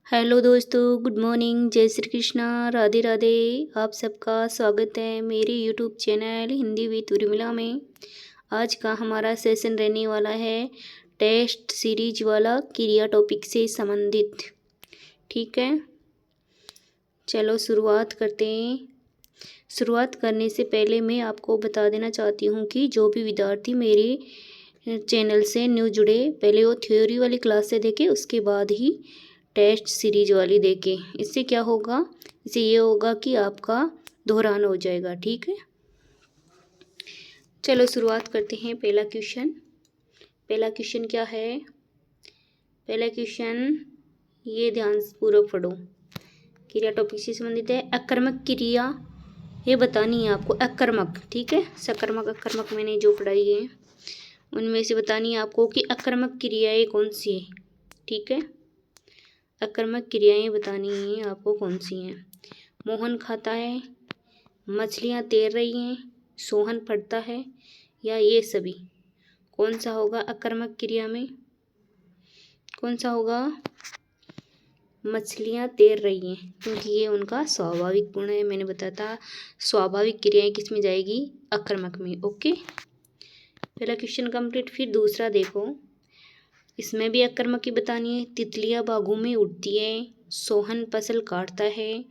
Hello दोस्तों, good morning, जय श्री कृष्णा, राधे राधे। आप सबका स्वागत है मेरे YouTube channel Hindi with Urmila में। आज का हमारा सेशन रहने वाला है टेस्ट सीरीज वाला क्रिया टॉपिक से संबंधित। ठीक है, चलो शुरुआत करते हैं। शुरुआत करने से पहले मैं आपको बता देना चाहती हूँ कि जो भी विद्यार्थी मेरे चैनल से न्यू जुड़े, पहले वो थ्योरी वाली क्लास से देखें, उसके बाद ही टेस्ट सीरीज वाली देखें। इससे क्या होगा, इससे ये होगा कि आपका दोहरान हो जाएगा। ठीक है, चलो शुरुआत करते हैं। पहला क्वेश्चन क्या है? पहला क्वेश्चन ये ध्यान पूर्वक पढ़ो। क्रिया टॉपिक से संबंधित है। अकर्मक क्रिया ये बतानी है आपको। अकर्मक, ठीक है, सकर्मक अकर्मक मैंने जो पढ़ाई है उनमें से बतानी है आपको कि अकर्मक क्रियाएं कौन सी है। ठीक है, अकर्मक क्रियाएं बतानी है आपको कौन सी हैं। मोहन खाता है, मछलियाँ तैर रही हैं, सोहन पढ़ता है, या ये सभी। कौन सा होगा अकर्मक क्रिया में? कौन सा होगा? मछलियाँ तैर रही हैं, क्योंकि ये उनका स्वाभाविक गुण है। मैंने बताया था स्वाभाविक क्रियाएं किस में जाएगी? अकर्मक में। ओके, पहला क्वेश्चन कंप्लीट। फिर दूसरा देखो, इसमें भी अकर्मक की बतानी है। तितलियाँ बागों में उड़ती है, सोहन फसल काटता है,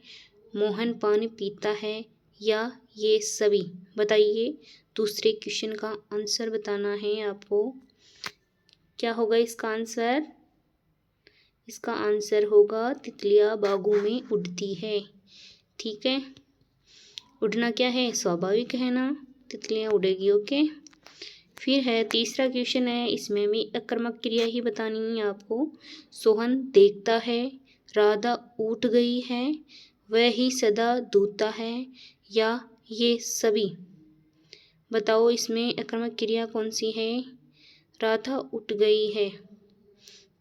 मोहन पानी पीता है, या ये सभी। बताइए, दूसरे क्वेश्चन का आंसर बताना है आपको। क्या होगा इसका आंसर? इसका आंसर होगा तितलियाँ बागों में उड़ती है। ठीक है, उड़ना क्या है? स्वाभाविक है ना, तितलियाँ उड़ेगी। ओके, फिर है तीसरा क्वेश्चन है। इसमें भी अकर्मक क्रिया ही बतानी है आपको। सोहन देखता है, राधा उठ गई है, वह ही सदा दूता है, या ये सभी। बताओ इसमें अकर्मक क्रिया कौन सी है? राधा उठ गई है।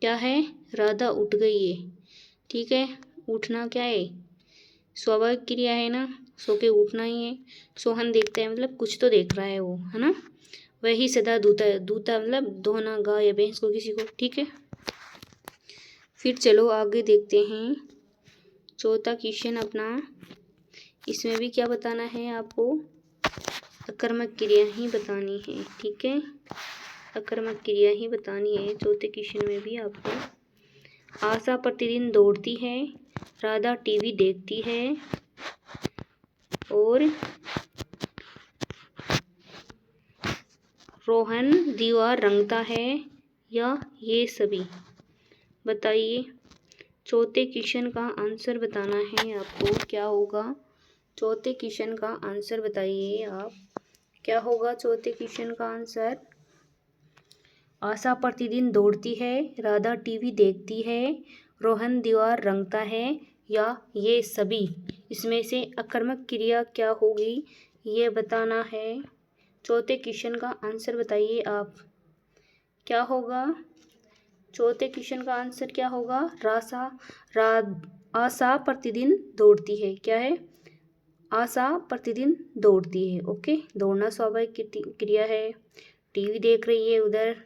क्या है? राधा उठ गई है। ठीक है, उठना क्या है? स्वाभाविक क्रिया है ना, सो के उठना ही है। सोहन देखता है मतलब कुछ तो देख रहा है वो, है ना। वही सदा दूता है, दूता मतलब धोना, गाय या भैंस को, किसी को। ठीक है, फिर चलो आगे देखते हैं चौथा क्वेश्चन अपना। इसमें भी क्या बताना है आपको? अकर्मक क्रिया ही बतानी है। ठीक है, अकर्मक क्रिया ही बतानी है चौथे क्वेश्चन में भी आपको। आशा प्रतिदिन दौड़ती है, राधा टीवी देखती है, और रोहन दीवार रंगता है, या ये सभी। बताइए, चौथे क्वेश्चन का आंसर बताना है आपको। क्या होगा चौथे क्वेश्चन का आंसर? बताइए आप, क्या होगा चौथे क्वेश्चन का आंसर? आशा प्रतिदिन दौड़ती है, राधा टीवी देखती है, रोहन दीवार रंगता है, या ये सभी। इसमें से अकर्मक क्रिया क्या होगी ये बताना है। चौथे क्वेश्चन का आंसर बताइए आप, क्या होगा? चौथे क्वेश्चन का आंसर क्या होगा? आशा प्रतिदिन दौड़ती है। क्या है? आशा प्रतिदिन दौड़ती है। ओके, दौड़ना स्वाभाविक क्रिया है। टीवी देख रही है उधर,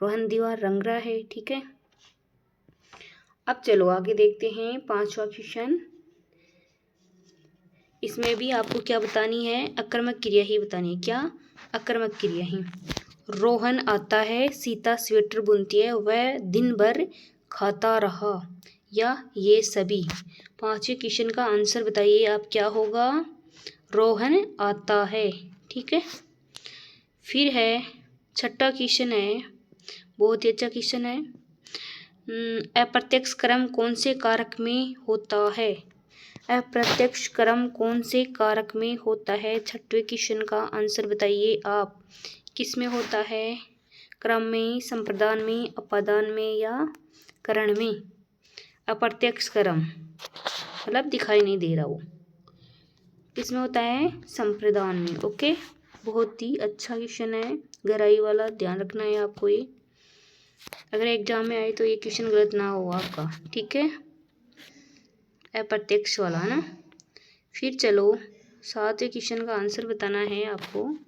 रोहन दीवार रंग रहा है। ठीक है, अब चलो आगे देखते हैं पांचवा क्वेश्चन। इसमें भी आपको क्या बतानी है? अकर्मक क्रिया ही बतानी है। क्या? अकर्मक क्रिया ही। रोहन आता है, सीता स्वेटर बुनती है, वह दिन भर खाता रहा, या ये सभी। पांचवें क्वेश्चन का आंसर बताइए आप, क्या होगा? रोहन आता है। ठीक है, फिर है छठा क्वेश्चन है, बहुत ही अच्छा क्वेश्चन है। अप्रत्यक्ष क्रम कौन से कारक में होता है? अप्रत्यक्ष क्रम कौन से कारक में होता है? छठवें क्वेश्चन का आंसर बताइए आप, किस में होता है? क्रम में, संप्रदान में, अपादान में, या करण में? अप्रत्यक्ष क्रम मतलब दिखाई नहीं दे रहा, वो किस में होता है? संप्रदान में। ओके, बहुत ही अच्छा क्वेश्चन है, गहराई वाला, ध्यान रखना है आपको ये, अगर एग्जाम में आए तो ये क्वेश्चन गलत ना हो आपका। ठीक है, अप्रत्यक्ष वाला है ना। फिर चलो सातवें क्वेश्चन का आंसर बताना है आपको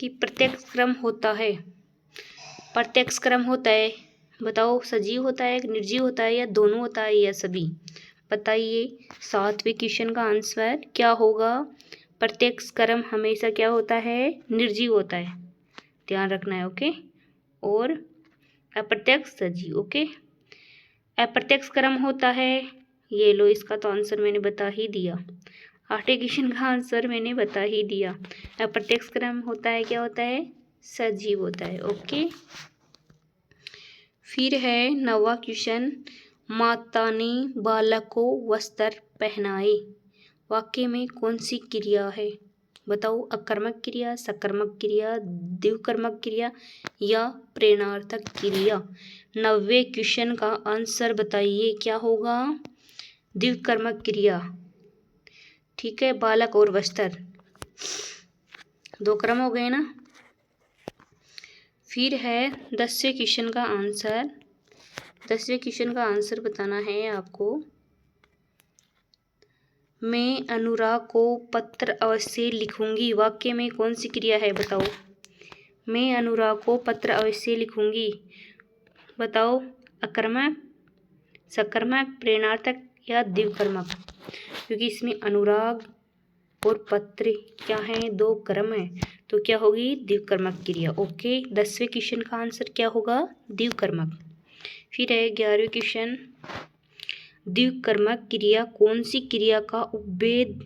कि प्रत्यक्ष क्रम होता है। प्रत्यक्ष क्रम होता है बताओ, सजीव होता है, निर्जीव होता है, या दोनों होता है, या सभी? बताइए। 7वें क्वेश्चन का आंसर क्या होगा? प्रत्यक्ष कर्म हमेशा क्या होता है? निर्जीव होता है, ध्यान रखना है। ओके। और अप्रत्यक्ष सजीव। ओके। अप्रत्यक्ष कर्म होता है, ये लो, इसका तो आंसर मैंने बता ही दिया। 8वें क्वेश्चन का आंसर मैंने बता ही दिया। अप्रत्यक्ष कर्म होता है, क्या होता है? सजीव होता है। ओके। फिर है 9वां क्वेश्चन, माता ने बालक को वस्त्र पहनाए, वाक्य में कौन सी क्रिया है? बताओ, अकर्मक क्रिया, सकर्मक क्रिया, द्विकर्मक क्रिया, या प्रेरणार्थक क्रिया? 9वें क्वेश्चन का आंसर बताइए, क्या होगा? द्विकर्मक क्रिया। ठीक है, बालक और वस्त्र, 2 क्रम हो गए ना। फिर है 10वें क्वेश्चन का आंसर। 10वें क्वेश्चन का आंसर बताना है आपको। मैं अनुराग को पत्र अवश्य लिखूंगी, वाक्य में कौन सी क्रिया है? बताओ। मैं अनुराग को पत्र अवश्य लिखूंगी, बताओ, अकर्मक, सकर्मक, प्रेरणार्थक, या द्विकर्मक? क्योंकि इसमें अनुराग और पत्र क्या है? 2 क्रम है, तो क्या होगी? द्विकर्मक क्रिया। ओके। 10वें क्वेश्चन का आंसर क्या होगा? द्विकर्मक। फिर है 11वें क्वेश्चन, द्विकर्मक क्रिया कौन सी क्रिया का उपभेद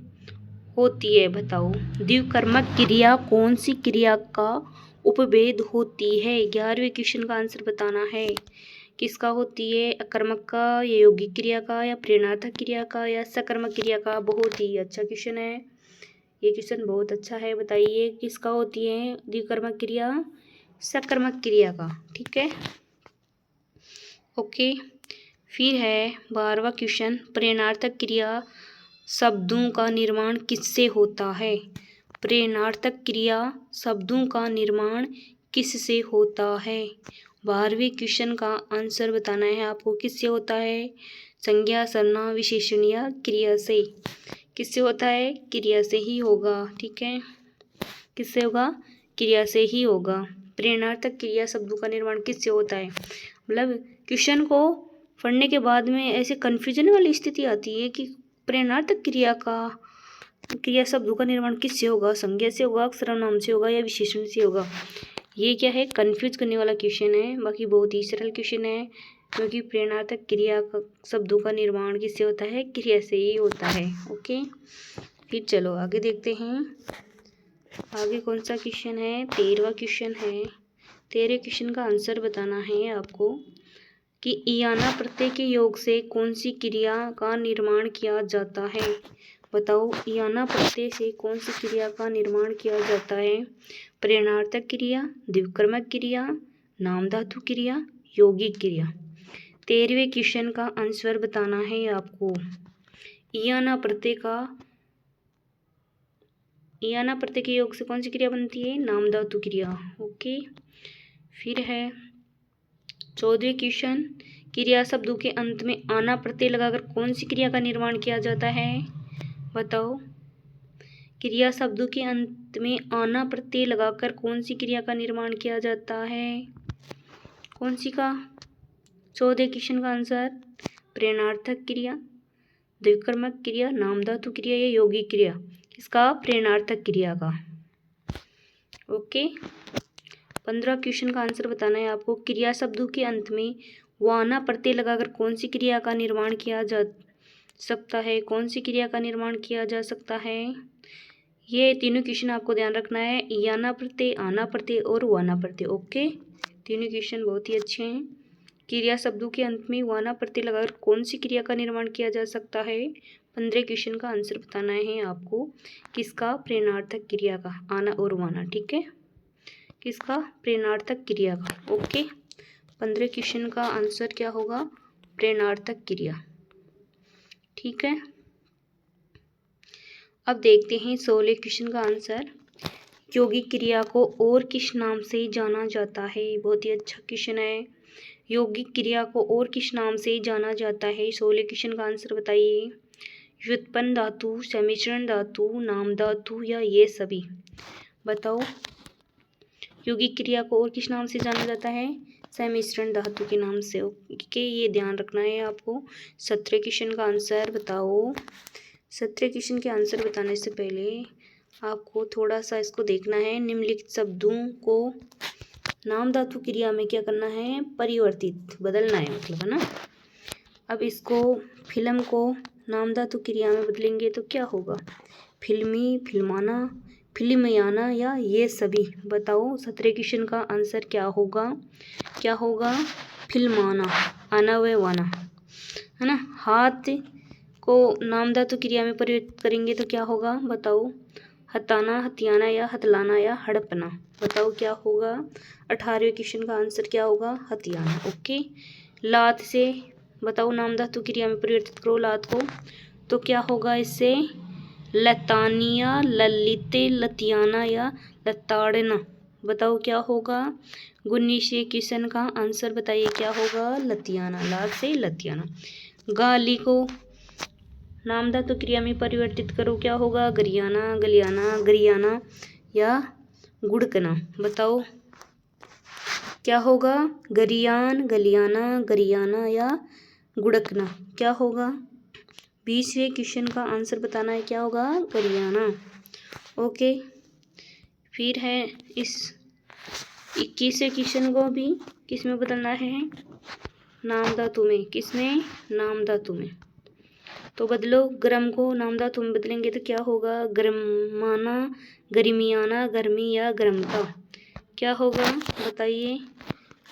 होती है? बताओ, द्विकर्मक क्रिया कौन सी क्रिया का उपभेद होती है? 11वें क्वेश्चन का आंसर बताना है। किसका होती है? अकर्मक का, या यौगिक क्रिया का, या प्रेरणार्थक क्रिया का, या सकर्मक क्रिया का? बहुत ही अच्छा क्वेश्चन है, ये क्वेश्चन बहुत अच्छा है। बताइए, किसका होती है द्विकर्मक क्रिया? सकर्मक क्रिया का। ठीक है। ओके। फिर है 12वां क्वेश्चन, प्रेरणार्थक क्रिया शब्दों का निर्माण किससे होता है? प्रेरणार्थक क्रिया शब्दों का निर्माण किससे होता है? 12वें क्वेश्चन का आंसर बताना है आपको। किससे होता है? संज्ञा, सर्वनाम, विशेषण, या क्रिया से? किससे होता है? क्रिया से ही होगा। ठीक है, किससे होगा? क्रिया से ही होगा। प्रेरणार्थक क्रिया शब्दों का निर्माण किससे होता है? मतलब क्वेश्चन को पढ़ने के बाद में ऐसे कन्फ्यूजन वाली स्थिति आती है कि प्रेरणार्थक क्रिया शब्दों का निर्माण किससे होगा? संज्ञा से होगा, सर्वनाम से होगा, या विशेषण से होगा? ये क्या है? कन्फ्यूज करने वाला क्वेश्चन है। बाकी बहुत ही सरल क्वेश्चन है, क्योंकि प्रेरणार्थक क्रिया का शब्दों का निर्माण किससे होता है? क्रिया से ही होता है। ओके। फिर चलो आगे देखते हैं। आगे कौन सा क्वेश्चन है? 13वां क्वेश्चन है। 13वें क्वेश्चन का आंसर बताना है आपको कि इयाना प्रत्यय के योग से कौन सी क्रिया का निर्माण किया जाता है? बताओ, इयाना प्रत्यय से कौन सी क्रिया का निर्माण किया जाता है? प्रेरणार्थक क्रिया, द्विकर्मक क्रिया, नाम धातु क्रिया, यौगिक क्रिया? 13वें क्वेश्चन का आंसर बताना है आपको। इयाना प्रत्यय के योग से कौन सी क्रिया बनती है? नाम धातु क्रिया। ओके। फिर है 14वें क्वेश्चन, क्रिया शब्दों के अंत में आना प्रत्यय लगाकर कौन सी क्रिया का निर्माण किया जाता है? बताओ, क्रिया शब्दों के अंत में आना प्रत्यय लगाकर कौन सी क्रिया का निर्माण किया जाता है? कौन सी का? 14वें क्वेश्चन का आंसर प्रेरणार्थक क्रिया, द्विकर्मक क्रिया, नाम धातु क्रिया, या यौगिक क्रिया? इसका प्रेरणार्थक क्रिया का। ओके। 15 क्वेश्चन का आंसर बताना है आपको। क्रिया शब्दों के अंत में वाना प्रत्यय लगाकर कौन सी क्रिया का निर्माण किया जा सकता है? कौन सी क्रिया का निर्माण किया जा सकता है? ये तीनों क्वेश्चन आपको ध्यान रखना है, याना प्रत्यय, आना प्रत्यय और वाना प्रत्यय। ओके, तीनों क्वेश्चन बहुत ही अच्छे हैं। क्रिया शब्दों के अंत में वाना प्रत्यय लगाकर कौन सी क्रिया का निर्माण किया जा सकता है? 15 क्वेश्चन का आंसर बताना है आपको। किसका? प्रेरणार्थक क्रिया का, आना और वाना। ठीक है, किसका? प्रेरणार्थक क्रिया का। ओके, 15 क्वेश्चन का आंसर क्या होगा? प्रेरणार्थक क्रिया। ठीक है, अब देखते हैं 16 क्वेश्चन का आंसर। यौगिक क्रिया को और किस नाम से जाना जाता है? बहुत ही अच्छा क्वेश्चन है। यौगिक क्रिया को और किस नाम से जाना जाता है? 16 क्वेश्चन का आंसर बताइए। व्युत्पन्न धातु, सम्मिश्रण धातु, नाम धातु, या ये सभी? बताओ, यौगिक क्रिया को और किस नाम से जाना जाता है? सम्मिश्रण धातु के नाम से। ओके, ये ध्यान रखना है आपको। 17 क्वेश्चन का आंसर बताओ। 17 क्वेश्चन के आंसर बताने से पहले आपको थोड़ा सा इसको देखना है। निम्नलिखित शब्दों को नाम धातु क्रिया में क्या करना है, परिवर्तित, बदलना है मतलब, है ना। अब इसको फिल्म को नाम धातु क्रिया में बदलेंगे तो क्या होगा, फिल्मी, फिल्माना, फिल्मयाना या ये सभी। बताओ 17 क्वेश्चन का आंसर क्या होगा, क्या होगा, फिल्माना, आना व वाना, है ना। हाथ को नाम धातु क्रिया में परिवर्तित करेंगे तो क्या होगा, बताओ, हताना, हथियाना या हथलाना या हड़पना। बताओ क्या होगा, 18वें क्वेश्चन का आंसर क्या होगा, हथियाना। ओके, लात से बताओ नाम धातु क्रिया में परिवर्तित करो लात को, तो क्या होगा इससे, लतानिया, ललिते, लतियाना या लताड़ना। बताओ क्या होगा, 19वें क्वेश्चन का आंसर बताइए क्या होगा, लतियाना, लात से लतियाना। गाली को नाम धातु क्रिया में परिवर्तित करो, क्या होगा, गरियाना, गलियाना, गरियाना या गुड़कना। बताओ क्या होगा, गरियान, गलियाना, गरियाना या गुड़कना। क्या होगा, 20वें क्वेश्चन का आंसर बताना है, क्या होगा, गरियाना। ओके, फिर है इस 21वें क्वेश्चन को भी किस में बदलना है, नाम धातु में। किसमें, नाम धातु में। तो बदलो, गर्म को नाम धातु में बदलेंगे तो क्या होगा, गर्माना, गर्मियाना, गर्मी या गर्मता। क्या होगा बताइए,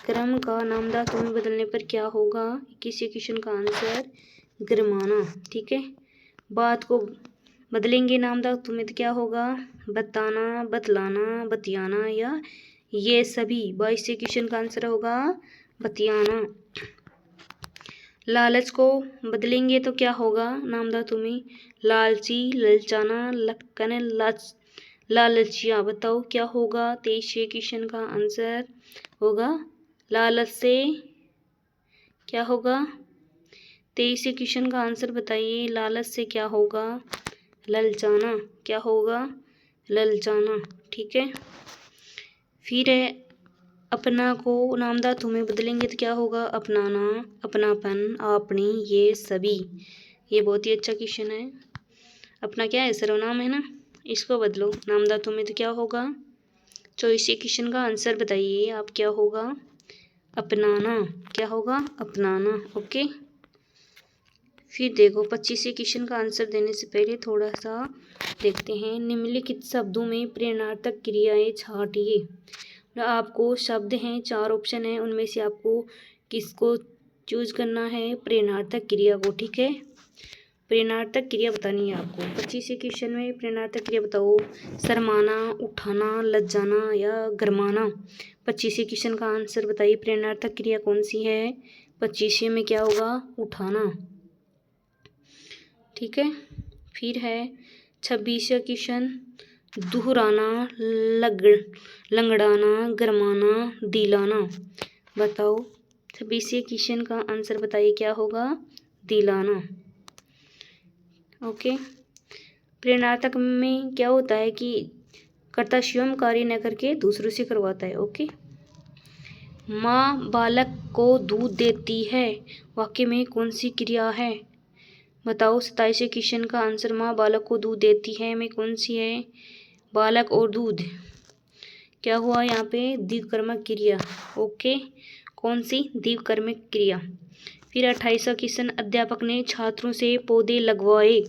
गर्म का नाम धातु में बदलने पर क्या होगा, 21वें क्वेश्चन का आंसर गर्माना। ठीक है, बात को बदलेंगे नाम धातु में तो क्या होगा, बताना, बतलाना, बतियाना या ये सभी। 22वें क्वेश्चन का आंसर होगा बतियाना। लालच को बदलेंगे तो क्या होगा नाम धातु में, लालची, ललचाना, लक्कन, लालचिया। बताओ क्या होगा, 23वें क्वेश्चन का आंसर होगा लालच से, क्या होगा, 23वें क्वेश्चन का आंसर बताइए, लालच से क्या होगा, ललचाना। क्या होगा, ललचाना। ठीक है, फिर है अपना को नाम धातु में बदलेंगे तो क्या होगा, अपनाना, अपनापन, आपनी, ये सभी। ये बहुत ही अच्छा क्वेश्चन है। अपना क्या है, सर्वनाम है ना, इसको बदलो नाम धातु में तो क्या होगा। 24वें क्वेश्चन का आंसर बताइए आप, क्या होगा, अपनाना। क्या होगा, अपनाना। ओके, फिर देखो 25वें क्वेश्चन का आंसर देने से पहले थोड़ा सा देखते हैं। निम्नलिखित शब्दों में प्रेरणार्थक क्रियाएं छांटिए। आपको शब्द हैं, 4 ऑप्शन हैं, उनमें से आपको किसको चूज करना है, प्रेरणार्थक क्रिया को। ठीक है, प्रेरणार्थक क्रिया बतानी है आपको। 25वें क्वेश्चन में प्रेरणार्थक क्रिया बताओ, शर्माना, उठाना, लज्जाना या गरमाना। 25वें क्वेश्चन का आंसर बताइए, प्रेरणार्थक क्रिया कौन सी है, 25वें में क्या होगा, उठाना। ठीक है, फिर है 26वां क्वेश्चन, दुहराना, लंगड़ाना, गरमाना, दिलाना। बताओ 26वें क्वेश्चन का आंसर बताइए क्या होगा, दिलाना। ओके, प्रेरणार्थक में क्या होता है कि कर्ता स्वयं कार्य न करके दूसरों से करवाता है। ओके, माँ बालक को दूध देती है, वाक्य में कौन सी क्रिया है। बताओ 27वें क्वेश्चन का आंसर, माँ बालक को दूध देती है में कौन सी है, बालक और दूध। क्या हुआ यहाँ पे, द्विकर्मक क्रिया। ओके, कौन सी, द्विकर्मक क्रिया। फिर 28वां क्वेश्चन, अध्यापक ने छात्रों से पौधे लगवाए,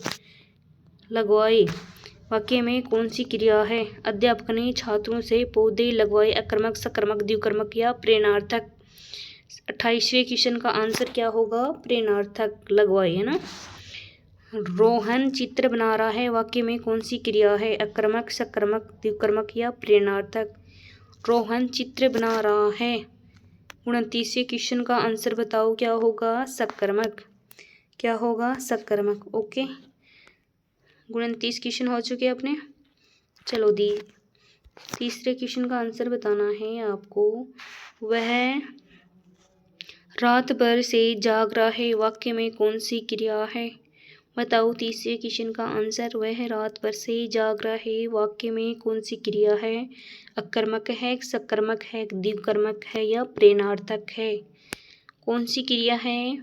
वाक्य में कौन सी क्रिया है, अध्यापक ने छात्रों से पौधे लगवाए, अकर्मक, सकर्मक, द्विकर्मक या प्रेरणार्थक। 28वें क्वेश्चन का आंसर क्या होगा, प्रेरणार्थक, लगवाए, है ना। रोहन चित्र बना रहा है, वाक्य में कौन सी क्रिया है, अकर्मक, सकर्मक, द्विकर्मक या प्रेरणार्थक। रोहन चित्र बना रहा है। 29वें क्वेश्चन का आंसर बताओ क्या होगा, सकर्मक। क्या होगा, सकर्मक। ओके, 29 क्वेश्चन हो चुके अपने। चलो तीसरे क्वेश्चन का आंसर बताना है आपको। वह रात भर से जाग रहा है, वाक्य में कौन सी क्रिया है, बताओ तीसरे क्वेश्चन का आंसर। वह रात भर से जाग रहा है वाक्य में कौन सी क्रिया है? अकर्मक है, सकर्मक है, द्विकर्मक है या प्रेरणार्थक है? कौन सी क्रिया है?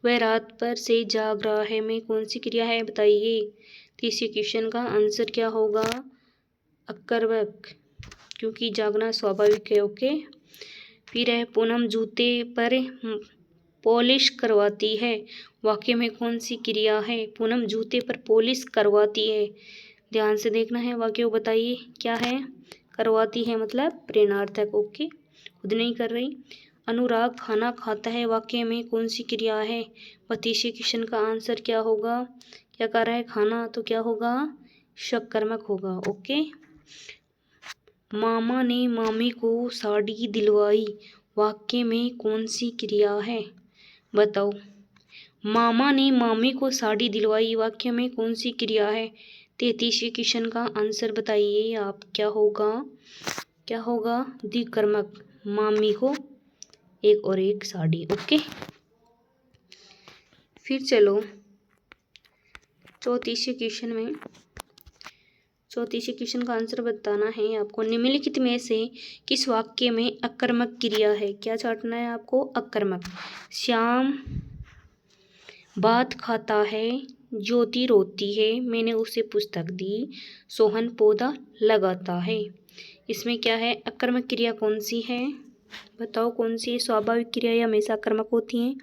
वह रात भर से जाग रहा है में कौन सी क्रिया है बताइए। तीसरे क्वेश्चन का आंसर क्या होगा? अकर्मक, क्योंकि जागना स्वाभाविक है। ओके। फिर है पूनम जूते पर पॉलिश करवाती है, वाक्य में कौन सी क्रिया है? पूनम जूते पर पॉलिश करवाती है। ध्यान से देखना है वाक्य को, बताइए क्या है? करवाती है मतलब प्रेरणार्थक। ओके, खुद नहीं कर रही। अनुराग खाना खाता है, वाक्य में कौन सी क्रिया है? वह तीसरे क्वेश्चन का आंसर क्या होगा? क्या कर रहा है? खाना, तो क्या होगा? सकर्मक होगा। ओके। मामा ने मामी को साड़ी दिलवाई, वाक्य में कौन सी क्रिया है? बताओ। मामा ने मामी को साड़ी दिलवाई, वाक्य में कौन सी क्रिया है? 33वें क्वेश्चन का आंसर बताइए आप। क्या होगा? क्या होगा? द्विकर्मक। मामी को एक और एक साड़ी। ओके। फिर चलो 34वें क्वेश्चन में, 34वें क्वेश्चन का आंसर बताना है आपको। निम्नलिखित में से किस वाक्य में अकर्मक क्रिया है? क्या चाटना है आपको? अकर्मक। श्याम भात खाता है, ज्योति रोती है, मैंने उसे पुस्तक दी, सोहन पौधा लगाता है। इसमें क्या है? अकर्मक क्रिया कौन सी है? बताओ कौन सी है? स्वाभाविक क्रिया या हमेशा अकर्मक होती हैं?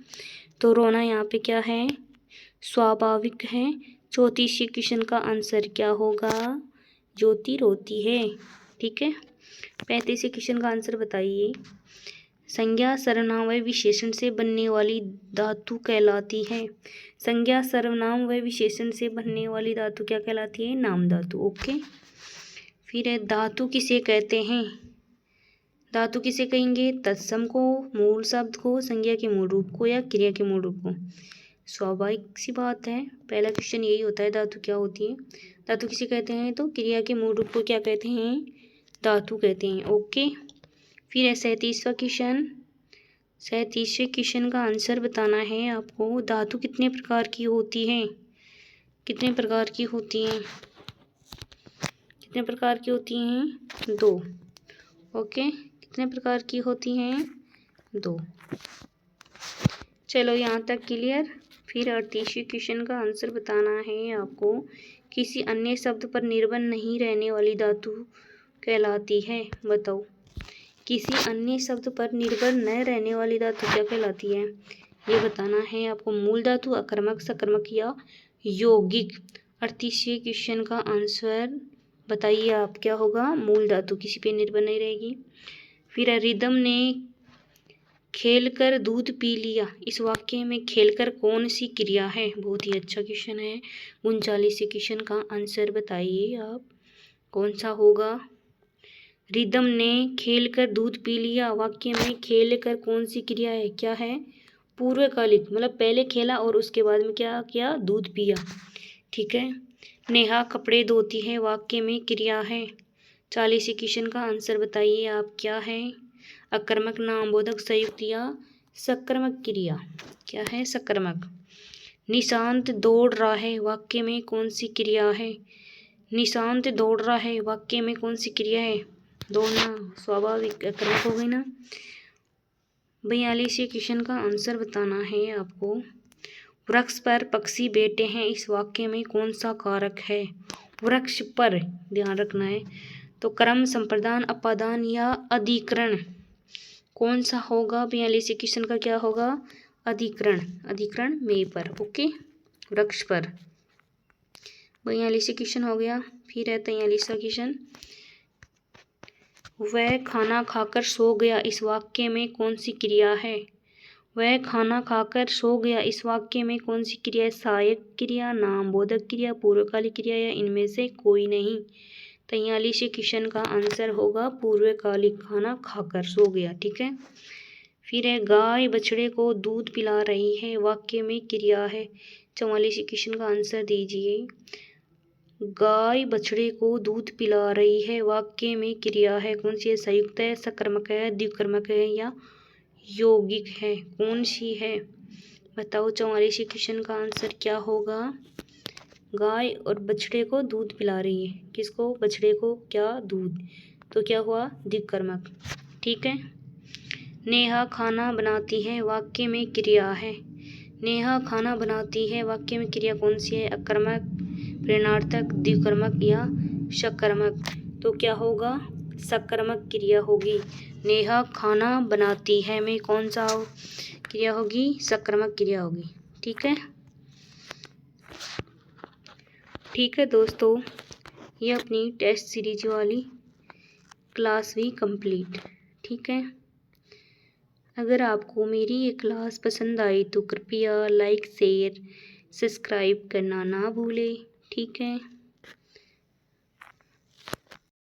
तो रोना यहाँ पे क्या है? स्वाभाविक है। 34वें क्वेश्चन का आंसर क्या होगा? ज्योति रोती है। ठीक है। 35वें क्वेश्चन का आंसर बताइए। संज्ञा सर्वनाम व विशेषण से बनने वाली धातु कहलाती है। संज्ञा सर्वनाम व विशेषण से बनने वाली धातु क्या कहलाती है? नाम धातु। ओके। फिर है धातु किसे कहते हैं? धातु किसे कहेंगे? तत्सम को, मूल शब्द को, संज्ञा के मूल रूप को या क्रिया के मूल रूप को? स्वाभाविक सी बात है, पहला क्वेश्चन यही होता है, धातु क्या होती है? धातु किसे कहते हैं? तो क्रिया के मूल रूप को क्या कहते हैं? धातु कहते हैं। ओके। फिर है 37वां क्वेश्चन। 37वें क्वेश्चन का आंसर बताना है आपको। धातु कितने प्रकार की होती है? कितने प्रकार की होती हैं? कितने प्रकार की होती हैं? 2। ओके। कितने प्रकार की होती हैं? 2। चलो यहाँ तक क्लियर। फिर 38वें क्वेश्चन का आंसर बताना है आपको। किसी अन्य शब्द पर निर्भर नहीं रहने वाली धातु कहलाती है। बताओ। किसी अन्य शब्द पर निर्भर न रहने वाली धातु क्या कहलाती है? ये बताना है आपको। मूल धातु, अकर्मक, सकर्मक या यौगिक? 38वें क्वेश्चन का आंसर बताइए आप। क्या होगा? मूल धातु, किसी पे निर्भर नहीं रहेगी। फिर रिदम ने खेलकर दूध पी लिया, इस वाक्य में खेलकर कौन सी क्रिया है? बहुत ही अच्छा क्वेश्चन है। 39वें क्वेश्चन का आंसर बताइए आप, कौन सा होगा? रिदम ने खेलकर दूध पी लिया, वाक्य में खेलकर कौन सी क्रिया है? क्या है? पूर्वकालिक, मतलब पहले खेला और उसके बाद में क्या किया? दूध पिया। ठीक है। नेहा कपड़े धोती है, वाक्य में क्रिया है। 40वें क्वेश्चन का आंसर बताइए आप। क्या है? अकर्मक, नामबोधक, संयुक्त या सकर्मक क्रिया? क्या है? सकर्मक। निशांत दौड़ रहा है, वाक्य में कौन सी क्रिया है? निशांत दौड़ रहा है, वाक्य में कौन सी क्रिया है? दौड़ना स्वाभाविक अकर्मक हो गई ना। 42वें क्वेश्चन का आंसर बताना है आपको। वृक्ष पर पक्षी बैठे हैं, इस वाक्य में कौन सा कारक है? वृक्ष पर, ध्यान रखना है। तो क्रम, संप्रदान, अपादान या अधिकरण? कौन सा होगा? 42वें क्वेश्चन का क्या होगा? अधिकरण। अधिकरण में पर। ओके। वृक्ष पर। 42वां क्वेश्चन हो गया। फिर है 43वां क्वेश्चन। वह खाना खाकर सो गया, इस वाक्य में कौन सी क्रिया है? वह खाना खाकर सो गया, इस वाक्य में कौन सी क्रिया है? सहायक क्रिया, नामबोधक क्रिया, पूर्वकालिक क्रिया या इनमें से कोई नहीं? 43वें क्वेश्चन का आंसर होगा पूर्वकालिक, खाना खाकर सो गया। ठीक है। फिर है गाय बछड़े को दूध पिला रही है, वाक्य में क्रिया है। 44वें क्वेश्चन का आंसर दीजिए। गाय बछड़े को दूध पिला रही है, वाक्य में क्रिया है। कौन सी है? संयुक्त है, सकर्मक है, द्विकर्मक है या यौगिक है? कौन सी है? बताओ। 44वें क्वेश्चन का आंसर क्या होगा? गाय और बछड़े को दूध पिला रही है। किसको? बछड़े को। क्या? दूध। तो क्या हुआ? द्विकर्मक। ठीक है। नेहा खाना बनाती है वाक्य में क्रिया है। नेहा खाना बनाती है वाक्य में क्रिया कौन सी है? अकर्मक, प्रेरणार्थक, द्विकर्मक या सकर्मक? तो क्या होगा? सकर्मक क्रिया होगी। नेहा खाना बनाती है में कौन सा क्रिया होगी? सकर्मक क्रिया होगी। ठीक है। ठीक है दोस्तों, ये अपनी टेस्ट सीरीज वाली क्लास हुई कंप्लीट। ठीक है। अगर आपको मेरी ये क्लास पसंद आई तो कृपया लाइक, शेयर, सब्सक्राइब करना ना भूलें। ठीक है।